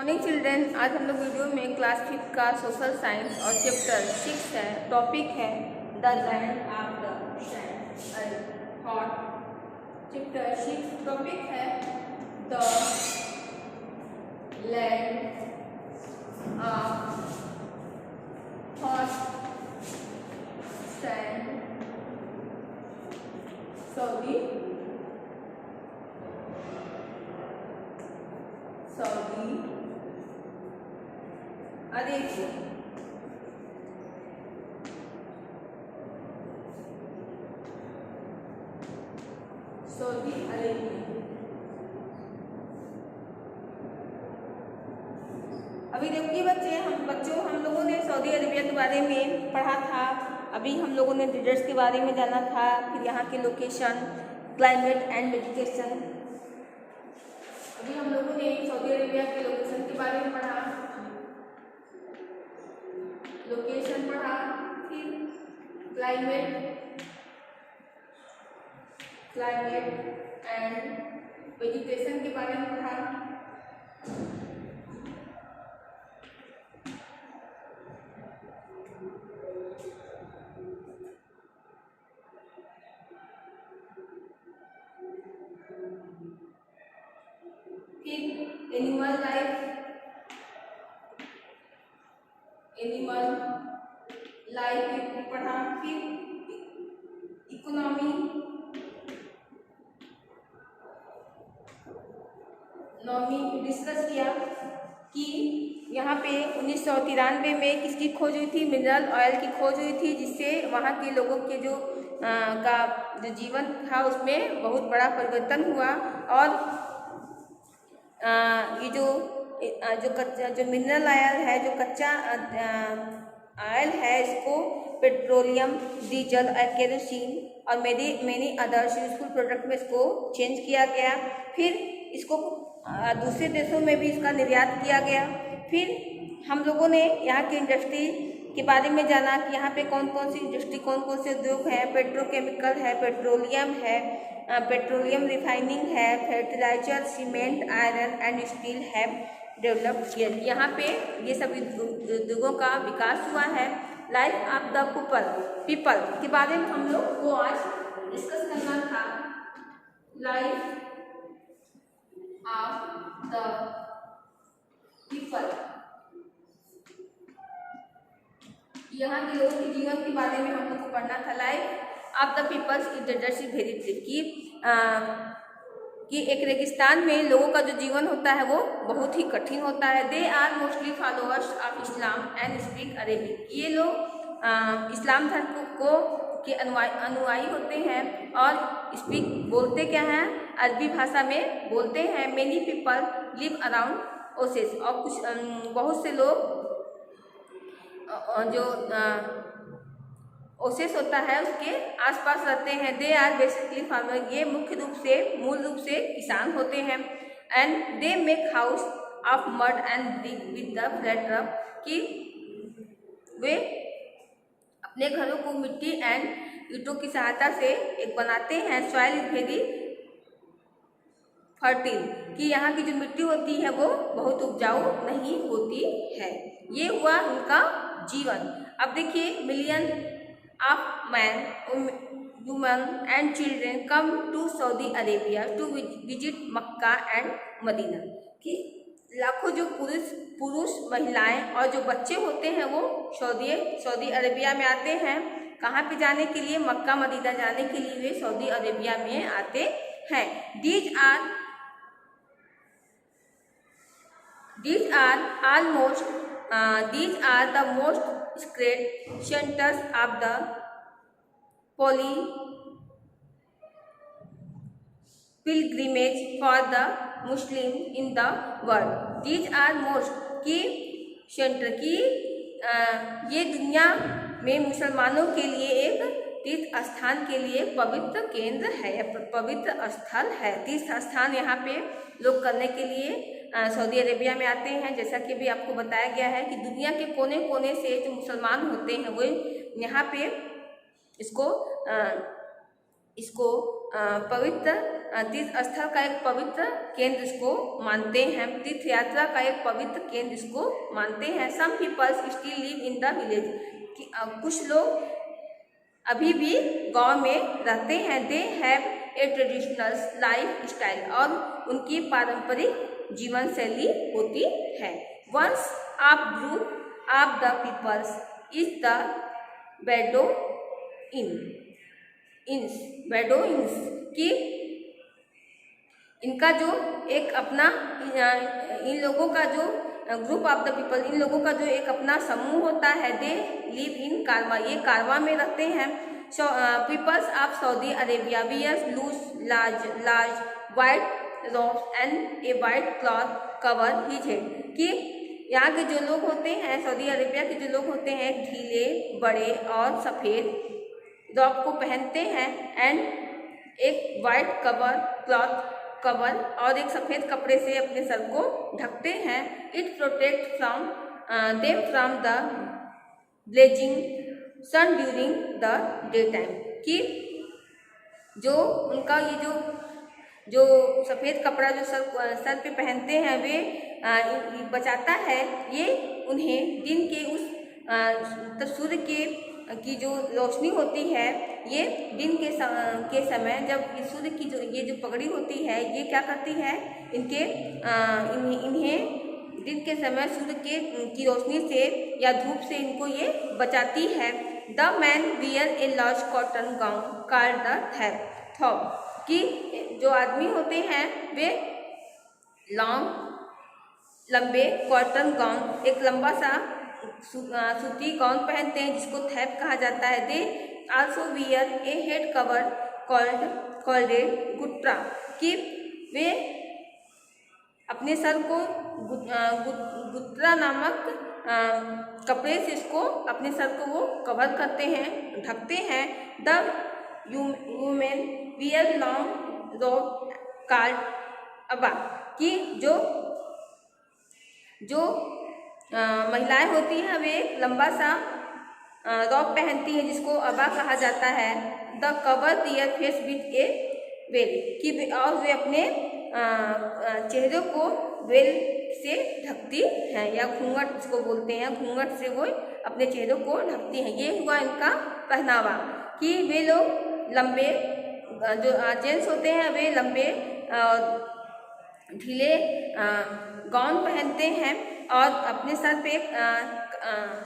Morning children, आज हम लोग वीडियो में क्लास 5 का सोशल साइंस और चैप्टर 6 है। टॉपिक है the land of the sand hot. Chapter 6 topic है the land of hot sand Saudi Arabia. Saudi Arabia. अभी देखिए बच्चे, हम लोगों ने सऊदी अरेबिया के बारे में पढ़ा था। अभी हम लोगों ने डेजर्ट्स के बारे में जाना था, फिर यहाँ के लोकेशन, क्लाइमेट एंड वेजिटेशन। अभी हम लोगों ने सऊदी अरेबिया के लोकेशन के बारे में पढ़ा, लोकेशन पढ़ा, फिर क्लाइमेट एंड वेजिटेशन के बारे में पढ़ा। फिर एनिमल लाइफ पढ़ा, फिर इकोनॉमी डिस्कस किया कि यहाँ पे 1993 में किसकी खोज हुई थी, मिनरल ऑयल की खोज हुई थी, जिससे वहाँ के लोगों के जो जीवन था उसमें बहुत बड़ा परिवर्तन हुआ। और ये जो मिनरल ऑयल है, जो कच्चा ऑयल है, इसको पेट्रोलियम, डीजल और केरोसिन और मेनी अदर्स यूजफुल प्रोडक्ट में इसको चेंज किया गया। फिर इसको दूसरे देशों में भी इसका निर्यात किया गया। फिर हम लोगों ने यहाँ की इंडस्ट्री के बारे में जाना कि यहाँ पे कौन कौन सी इंडस्ट्री, कौन कौन से उद्योग हैं। पेट्रोकेमिकल है, पेट्रोलियम है, पेट्रोलियम रिफाइनिंग है, fertiliser, cement, iron and steel है डेवलप किया। यहाँ पे ये सभी उद्योगों का विकास हुआ है। लाइफ ऑफ द पीपल के बारे में हम लोग को आज डिस्कस करना था। लाइफ ऑफ द पीपल, यहाँ के लोगों के जीवन के बारे में हम लोग को पढ़ना था। Life of the peoples is very brief कि एक रेगिस्तान में लोगों का जो जीवन होता है वो बहुत ही कठिन होता है। They are mostly followers of Islam and speak Arabic. ये लोग इस्लाम धर्म को के अनुयायी होते हैं और स्पीक बोलते क्या हैं, अरबी भाषा में बोलते हैं। मेनी पीपल लिव अराउंड ओसेस, और कुछ बहुत से लोग जो ओसेस होता है उसके आसपास रहते हैं। दे आर बेसिकली फार्मर, ये मूल रूप से किसान होते हैं। And they make house of mud and brick with the flat rough, कि वे अपने घरों को मिट्टी एंड ईंटों की सहायता से एक बनाते हैं। सॉइल इज वेरी फर्टिल, कि यहाँ की जो मिट्टी होती है वो बहुत उपजाऊ नहीं होती है। ये हुआ उनका जीवन। अब देखिए, million of man, women and children come to Saudi Arabia to visit Mecca and Medina, कि लाखों जो पुरुष महिलाएं और जो बच्चे होते हैं वो सऊदी अरेबिया में आते हैं। कहाँ पे जाने के लिए? मक्का मदीना जाने के लिए वे सऊदी अरेबिया में आते हैं। These are the most sacred centers of the pilgrimage for the Muslim in the world. These are most की सेंटर की ये दुनिया में मुसलमानों के लिए एक तीर्थ स्थान के लिए पवित्र केंद्र है, पवित्र स्थल है। तीर्थ स्थान यहाँ पे लोग करने के लिए सऊदी अरेबिया में आते हैं। जैसा कि भी आपको बताया गया है कि दुनिया के कोने कोने से जो मुसलमान होते हैं वो यहाँ पे इसको पवित्र तीर्थ स्थल का एक पवित्र केंद्र इसको मानते हैं, तीर्थ यात्रा का एक पवित्र केंद्र इसको मानते हैं। Some peoples still live in the village, कुछ लोग अभी भी गांव में रहते हैं। They have a traditional life style, और उनकी पारंपरिक जीवन शैली होती है। Once of group of the peoples is the bedouins, कि इनका जो एक अपना, इन लोगों का जो ग्रुप ऑफ द पीपल, इन लोगों का जो एक अपना समूह होता है। दे लिव इन कारवा, ये कारवा में रहते हैं। Peoples of Saudi Arabia wears loose large white robes and a white cloth cover his head, कि यहाँ के जो लोग होते हैं, सऊदी अरेबिया के जो लोग होते हैं, ढीले बड़े और सफ़ेद रॉब को पहनते हैं, एंड एक वाइट क्लॉथ कवर और एक सफ़ेद कपड़े से अपने सर को ढकते हैं। It protect from the blazing sun during the day time, कि जो उनका ये जो सफ़ेद कपड़ा जो सर पे पहनते हैं वे बचाता है, ये उन्हें दिन के उस सूर्य की जो रोशनी होती है, ये दिन के समय जब सूर्य की ये जो पगड़ी होती है, ये क्या करती है, इन्हें दिन के समय सूर्य की रोशनी से या धूप से इनको ये बचाती है। The man wear a large cotton gown called the thobe, कि जो आदमी होते हैं वे लंबे कॉटन गाउन, एक लंबा सा सूती गाउन पहनते हैं जिसको थैप कहा जाता है। They also wear a head cover called a gutra, कि वे अपने सर को गुत्रा नामक कपड़े से इसको अपने सर को वो कवर करते हैं, ढकते हैं। द वुमेन वियर लॉन्ग रोब कॉल्ड अबा, कि जो महिलाएं होती हैं वे लंबा सा रॉब पहनती हैं जिसको अबा कहा जाता है। The cover their face with a veil, कि और वे अपने चेहरे को वेल से ढकती हैं, या घूंघट जिसको बोलते हैं, घूंघट से वो अपने चेहरे को ढकती हैं। ये हुआ इनका पहनावा, कि वे लोग लंबे, जो जेंट्स होते हैं वे लंबे ढीले गाउन पहनते हैं और अपने सर पे एक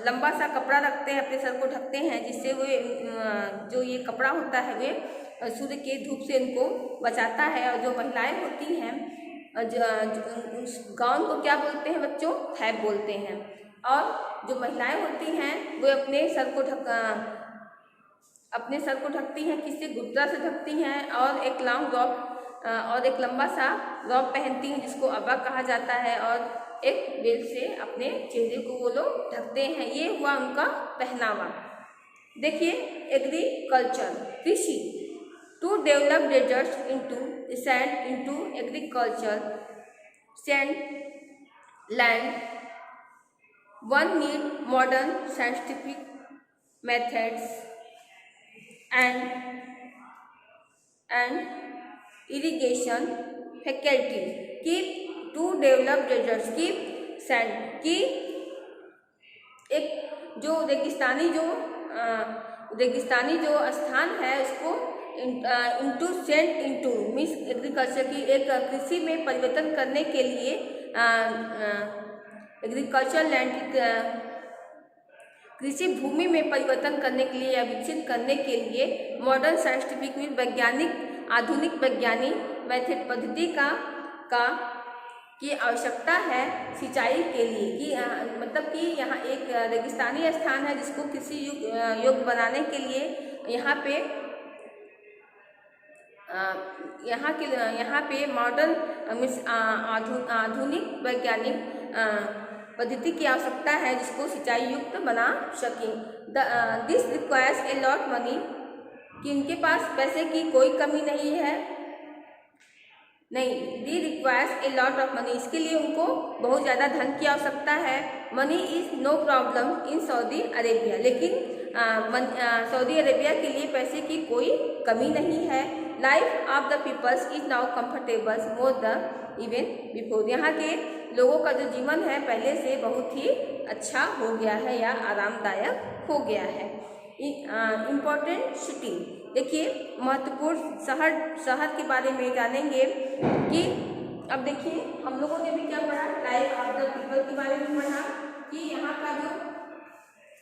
लंबा सा कपड़ा रखते हैं, अपने सर को ढकते हैं, जिससे वे जो ये कपड़ा होता है वे सूर्य के धूप से इनको बचाता है। और जो महिलाएं होती हैं उस गाउन को क्या बोलते हैं बच्चों? थैब बोलते हैं। और जो महिलाएं होती हैं वे अपने सर को ढकती हैं, किससे? गुद्रा से ढकती हैं, और एक लॉन्ग रॉब और एक लंबा सा रॉब पहनती हैं जिसको अबा कहा जाता है, और एक बेल से अपने चेहरे को वो लोग ढकते हैं। ये हुआ उनका पहनावा। देखिए एग्रीकल्चर, कृषि। To develop deserts into sand into agriculture sand land one need modern scientific methods and irrigation facilities की टू डेवलप डेजर्ट्स की सैंड की एक जो रेगिस्तानी जो स्थान है उसको into sand into means agriculture की एक कृषि में परिवर्तन करने के लिए एग्रीकल्चर लैंड कृषि भूमि में परिवर्तन करने के लिए या विकसित करने के लिए मॉडर्न साइंटिफिक मीन वैज्ञानिक आधुनिक वैज्ञानिक मेथड पद्धति की आवश्यकता है सिंचाई के लिए। कि मतलब कि यहाँ एक रेगिस्तानी स्थान है जिसको कृषि योग्य बनाने के लिए यहाँ पे मॉडर्न आधुनिक वैज्ञानिक पद्धति की आवश्यकता है जिसको सिंचाई युक्त बना सकें। This requires a lot money, कि इनके पास पैसे की कोई कमी नहीं है, the requires a lot of money, इसके लिए उनको बहुत ज़्यादा धन की आवश्यकता है। Money is no problem in Saudi Arabia, लेकिन सऊदी अरेबिया के लिए पैसे की कोई कमी नहीं है। Life of the peoples is now comfortable more the even before. यहाँ के लोगों का जो जीवन है पहले से बहुत ही अच्छा हो गया है या आरामदायक हो गया है। इम्पोर्टेंट सिटी, देखिए महत्वपूर्ण शहर के बारे में जानेंगे कि अब देखिए हम लोगों ने भी क्या पढ़ा, लाइफ ऑफ द पीपल के बारे में पढ़ा कि यहाँ का जो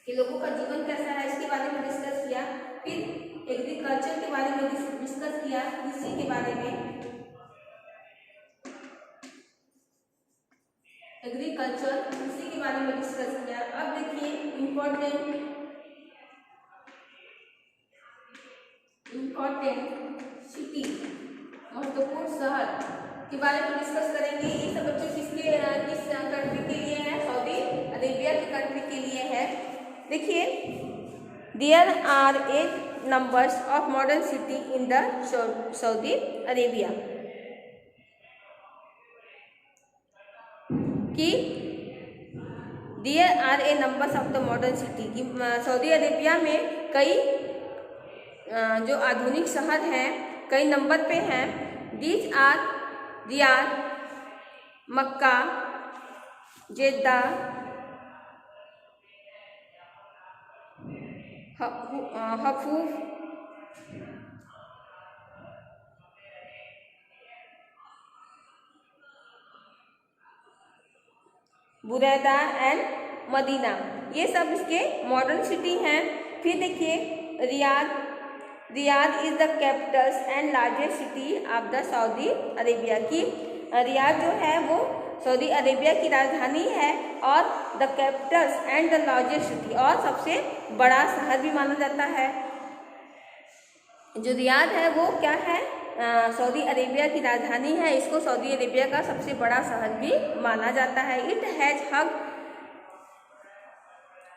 कि लोगों का जीवन कैसा है इसके बारे में डिस्कस किया। फिर एग्रीकल्चर के बारे में डिस्कस किया, कृषि के बारे में, एग्रीकल्चर कृषि के बारे में डिस्कस किया। अब देखिए इम्पोर्टेंट सिटी, महत्वपूर्ण शहर के बारे में डिस्कस करेंगे। ये सब बच्चों किस कंट्री के लिए है, सऊदी अरेबिया के कंट्री के लिए है। देखिए there are 8 numbers of modern city in the Saudi Arabia, कि there are a numbers of the modern city, कि सऊदी अरेबिया में कई जो आधुनिक शहर हैं कई नंबर पे हैं। These are Riyadh, Mecca, Jeddah, Hofuf, Buraidah and Medina, ये सब इसके मॉडर्न सिटी हैं। फिर देखिए Riyadh is the capitals and largest city of the Saudi Arabia, की रियाद जो है वो सऊदी अरेबिया की राजधानी है और the capitals and the largest city, और सबसे बड़ा शहर भी माना जाता है। जो रियाद है वो क्या है, सऊदी अरेबिया की राजधानी है, इसको सऊदी अरेबिया का सबसे बड़ा शहर भी माना जाता है। It has hub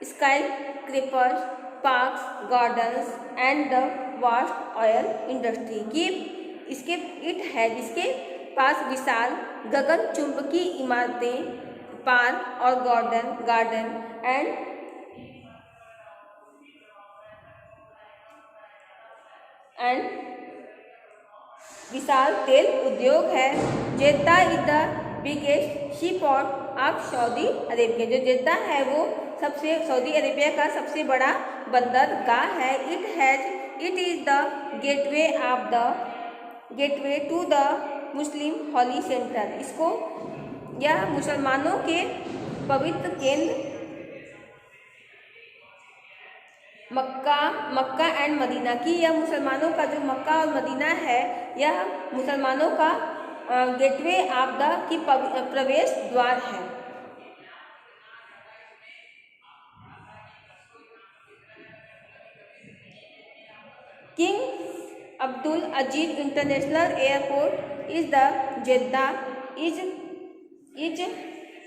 skyscrapers, parks, gardens and the vast oil industry, की इसके पास विशाल गगन चुंबकी इमारतें, पार्क और गार्डन एंड विशाल तेल उद्योग है। Jeddah is the biggest sea port of Saudi Arabia, जो जेद्दा है वो सऊदी अरेबिया का सबसे बड़ा बंदरगाह है। It is the gateway to the Muslim holy centre, इसको यह मुसलमानों के पवित्र केंद्र मक्का एंड मदीना, की यह मुसलमानों का जो मक्का और मदीना है यह मुसलमानों का गेटवे ऑफ द की प्रवेश द्वार है। King Abdul Aziz international airport is the Jeddah is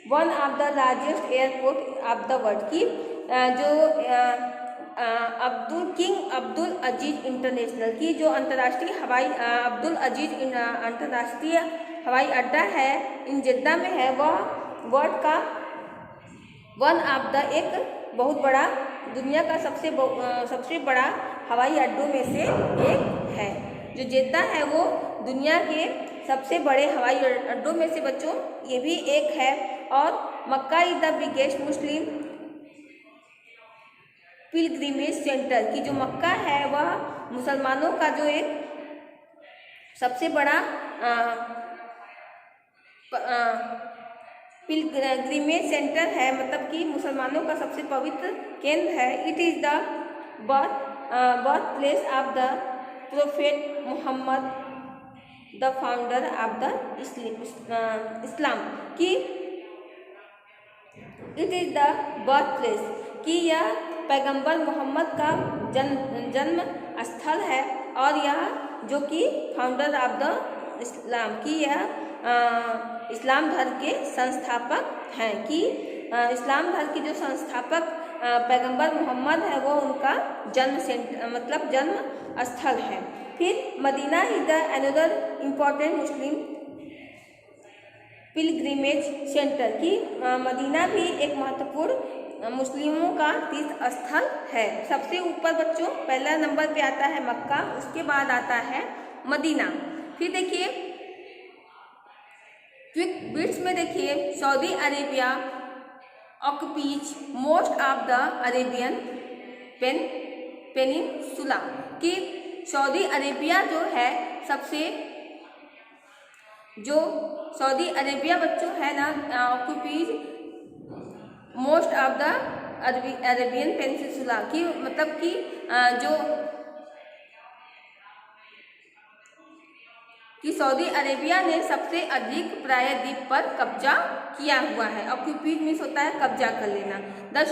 one of the largest airport of the world, की जो किंग अब्दुल अजीज इंटरनेशनल, की जो अंतर्राष्ट्रीय अब्दुल अजीज अंतर्राष्ट्रीय हवाई अड्डा है इन जेद्दा में है, वह वर्ल्ड का वन ऑफ द एक बहुत बड़ा दुनिया का सबसे बड़ा हवाई अड्डों में से एक है। जो जेद्दा है वो दुनिया के सबसे बड़े हवाई अड्डों में से बच्चों ये भी एक है। और Mecca is the biggest Muslim pilgrimage centre, की जो मक्का है वह मुसलमानों का जो एक सबसे बड़ा पिलग्रिमेज सेंटर है, मतलब कि मुसलमानों का सबसे पवित्र केंद्र है। It is the birth place of the prophet Muhammad, the founder of the Islam, की it is the birth place, कि यह पैगंबर मोहम्मद का जन्म स्थल है और यह जो कि फाउंडर ऑफ द इस्लाम, की यह इस्लाम धर्म के संस्थापक हैं, कि इस्लाम धर्म के जो संस्थापक पैगंबर मोहम्मद है वो उनका जन्म स्थल है। फिर Medina is the another important Muslim pilgrimage centre, की मदीना भी एक महत्वपूर्ण मुस्लिमों का तीर्थ स्थल है। सबसे ऊपर बच्चों पहला नंबर पे आता है मक्का, उसके बाद आता है मदीना। फिर देखिए क्विक बिट्स में देखिए Saudi Arabia occupies most of the Arabian peninsula कि सऊदी अरेबिया जो है सऊदी अरेबिया बच्चों है ना occupies most of the Arabian peninsula की मतलब कि सऊदी अरेबिया ने सबसे अधिक प्रायद्वीप पर कब्जा किया हुआ है। ऑक्यूपीज मीन्स होता है कब्जा कर लेना। The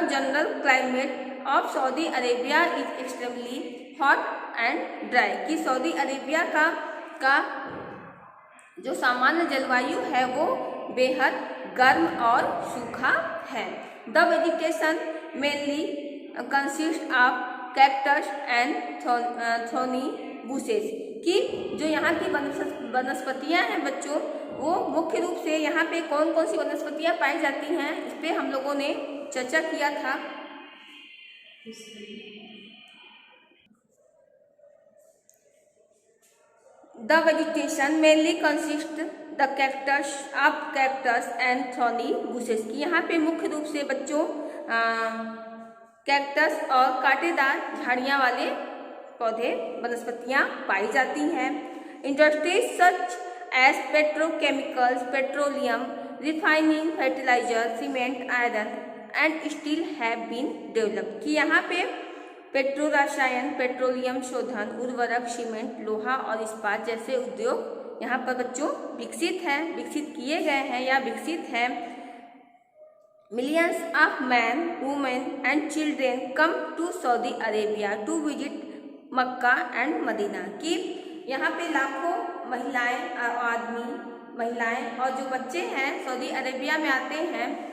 general climate of Saudi Arabia is extremely hot and dry कि सऊदी अरेबिया का जो सामान्य जलवायु है वो बेहद गर्म और सूखा है। The vegetation mainly consist of cactus and थोनी bushes कि जो यहाँ की वनस्पतियाँ हैं बच्चों वो मुख्य रूप से यहाँ पे कौन कौन सी वनस्पतियाँ पाई जाती हैं इस पे हम लोगों ने चर्चा किया था। The vegetation mainly consist the cactus and thorny bushes कि यहाँ पे मुख्य रूप से बच्चों कैक्टस और कांटेदार झाड़ियाँ वाले पौधे वनस्पतियाँ पाई जाती हैं। Industries such as petrochemicals petroleum refining fertiliser cement iron and steel have been developed कि यहाँ पे पेट्रो रसायन पेट्रोलियम शोधन उर्वरक सीमेंट लोहा और इस्पात जैसे उद्योग यहाँ पर बच्चों विकसित किए गए हैं या विकसित हैं। Millions of man women and children come to Saudi Arabia to visit Mecca and Medina कि यहाँ पे लाखों महिलाएं और जो बच्चे हैं सऊदी अरेबिया में आते हैं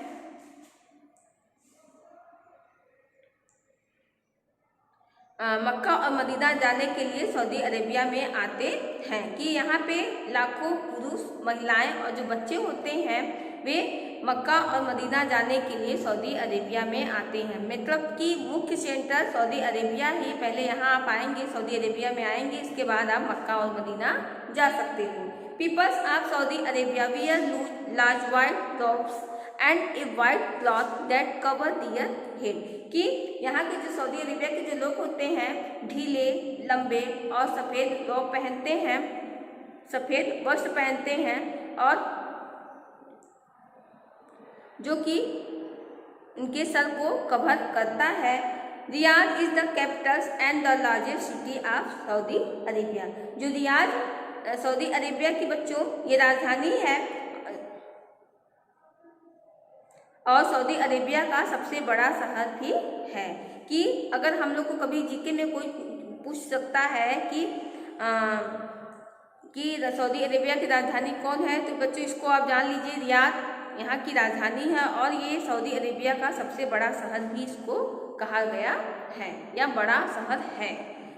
मक्का और मदीना जाने के लिए सऊदी अरेबिया में आते हैं कि यहाँ पे लाखों पुरुष महिलाएं और जो बच्चे होते हैं वे मक्का और मदीना जाने के लिए सऊदी अरेबिया में आते हैं। मतलब कि मुख्य सेंटर सऊदी अरेबिया ही, पहले यहाँ आप आएंगे सऊदी अरेबिया में आएंगे, इसके बाद आप मक्का और मदीना जा सकते हो। Peoples of Saudi Arabia wear large white robes and a white cloth that cover their head कि यहाँ के जो सऊदी अरेबिया के जो लोग होते हैं ढीले लंबे और सफ़ेद रॉब पहनते हैं, सफ़ेद वस्त्र पहनते हैं और जो कि उनके सर को कवर करता है। Riyadh is the capital and the largest city of Saudi Arabia जो रियाद सऊदी अरेबिया की बच्चों ये राजधानी है और सऊदी अरेबिया का सबसे बड़ा शहर भी है। कि अगर हम लोग को कभी जीके में कोई पूछ सकता है कि सऊदी अरेबिया की राजधानी कौन है तो बच्चों इसको आप जान लीजिए रियाद यहाँ की राजधानी है और ये सऊदी अरेबिया का सबसे बड़ा शहर भी इसको कहा गया है या बड़ा शहर है।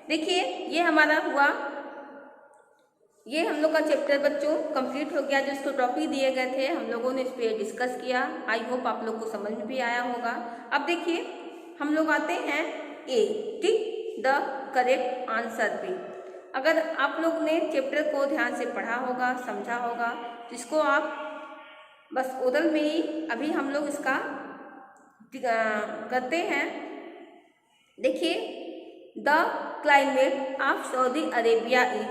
देखिए ये हमारा हुआ, ये हम लोग का चैप्टर बच्चों कंप्लीट हो गया। जो इसको टॉपिक दिए गए थे हम लोगों ने इस पर डिस्कस किया। आई होप आप लोग को समझ में भी आया होगा। अब देखिए हम लोग आते हैं ए टिक द करेक्ट आंसर पे। अगर आप लोग ने चैप्टर को ध्यान से पढ़ा होगा समझा होगा तो इसको आप बस ओरल में ही अभी हम लोग इसका करते हैं। देखिए the climate of Saudi Arabia is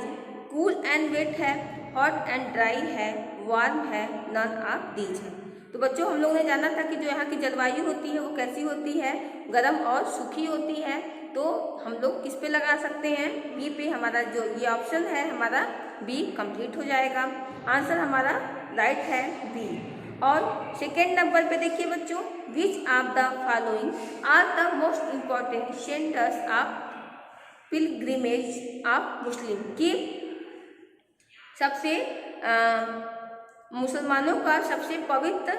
cool and wet है, हॉट एंड ड्राई है, वार्म है, नन ऑफ दीज है। तो बच्चों हम लोगों ने जाना था कि जो यहाँ की जलवायु होती है वो कैसी होती है, गर्म और सूखी होती है। तो हम लोग किस पे लगा सकते हैं, बी पे। हमारा जो ये ऑप्शन है हमारा बी कंप्लीट हो जाएगा। आंसर हमारा राइट है बी। और सेकेंड नंबर पे देखिए बच्चों, which of the following are the most important centres of pilgrimage of Muslim की सबसे मुसलमानों का सबसे पवित्र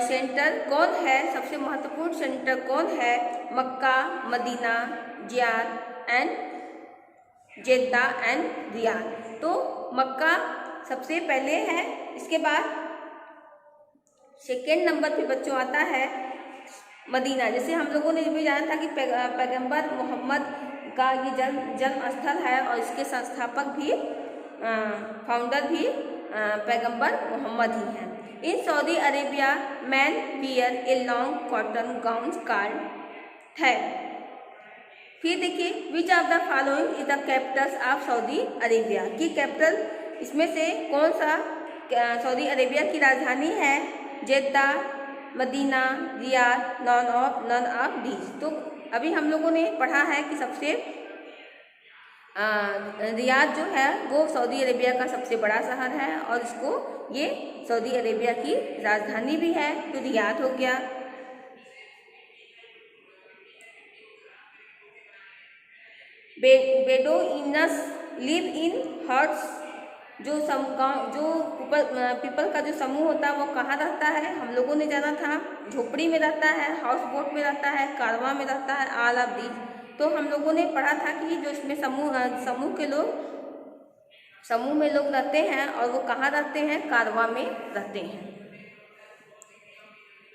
सेंटर कौन है, सबसे महत्वपूर्ण सेंटर कौन है। मक्का, मदीना, जेद्दा एंड रियाद। तो मक्का सबसे पहले है, इसके बाद सेकेंड नंबर पे बच्चों आता है मदीना। जैसे हम लोगों ने भी जाना था कि पैगंबर मोहम्मद का ये जन्म स्थल है और इसके संस्थापक भी फाउंडर भी पैगंबर मोहम्मद ही हैं। In Saudi Arabia man wear a long cotton gown called है। फिर देखिए which of the following is the capitals of Saudi Arabia की कैपिटल इसमें से कौन सा सऊदी अरेबिया की राजधानी है? Jeddah, Medina, Riyadh, none of these. तो अभी हम लोगों ने पढ़ा है कि सबसे रियाद जो है वो सऊदी अरेबिया का सबसे बड़ा शहर है और इसको ये सऊदी अरेबिया की राजधानी भी है, तो रियाद हो गया। बेडोइनस लिव इन हट्स, जो पीपल का जो समूह होता है वो कहाँ रहता है? हम लोगों ने जाना था झोपड़ी में रहता है, हाउस बोट में रहता है, कारवां में रहता है, ऑल ऑफ दीज। तो हम लोगों ने पढ़ा था कि जो इसमें समूह में लोग रहते हैं और वो कहाँ रहते हैं? कारवां में रहते हैं।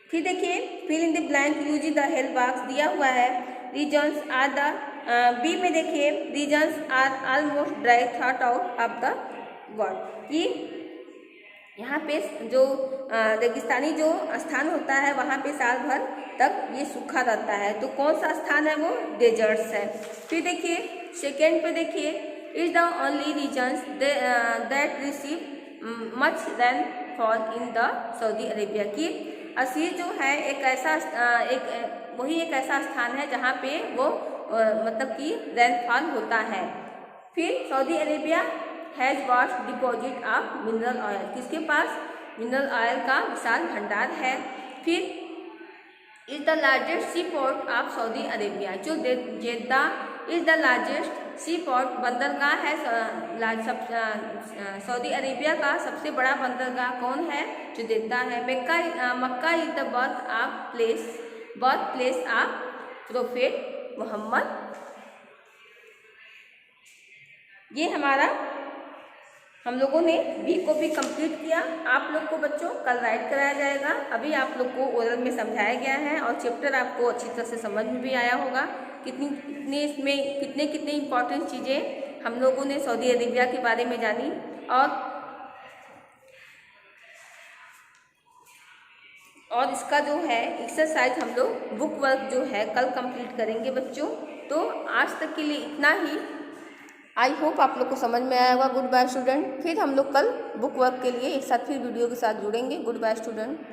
फिर देखिए fill in the blank using the help box दिया हुआ है। रीजन्स आर द बी में देखिए regions are almost dry thought out of the world कि यहाँ पे जो रेगिस्तानी जो स्थान होता है वहाँ पे साल भर तक ये सूखा रहता है। तो कौन सा स्थान है? वो डेजर्ट्स है। फिर देखिए सेकेंड पे देखिए is the only regions that receive much rainfall in the Saudi Arabia की असीर जो है एक ऐसा एक ऐसा स्थान है जहाँ पे वो मतलब कि रेनफॉल होता है। फिर Saudi Arabia has vast deposit of mineral oil, किसके पास मिनरल ऑयल का विशाल भंडार है। फिर is the largest sea port of Saudi Arabia, जो Jeddah is the largest sea port बंदरगाह है सऊदी अरेबिया का सबसे बड़ा बंदरगाह कौन है? जो जेद्दा है। Mecca is the birth place of prophet Muhammad. ये हमारा हम लोगों ने बी को भी कंप्लीट किया। आप लोग को बच्चों कल राइट कराया जाएगा। अभी आप लोग को ओरल में समझाया गया है और चैप्टर आपको अच्छी तरह से समझ में भी आया होगा। कितनी इसमें कितने इम्पोर्टेंट चीज़ें हम लोगों ने सऊदी अरेबिया के बारे में जानी। और इसका जो है एक्सरसाइज हम लोग बुक वर्क जो है कल कंप्लीट करेंगे बच्चों। तो आज तक के लिए इतना ही। आई होप आप लोग को समझ में आया होगा। Goodbye student. फिर हम लोग कल बुक वर्क के लिए एक साथ फिर वीडियो के साथ जुड़ेंगे। Goodbye student.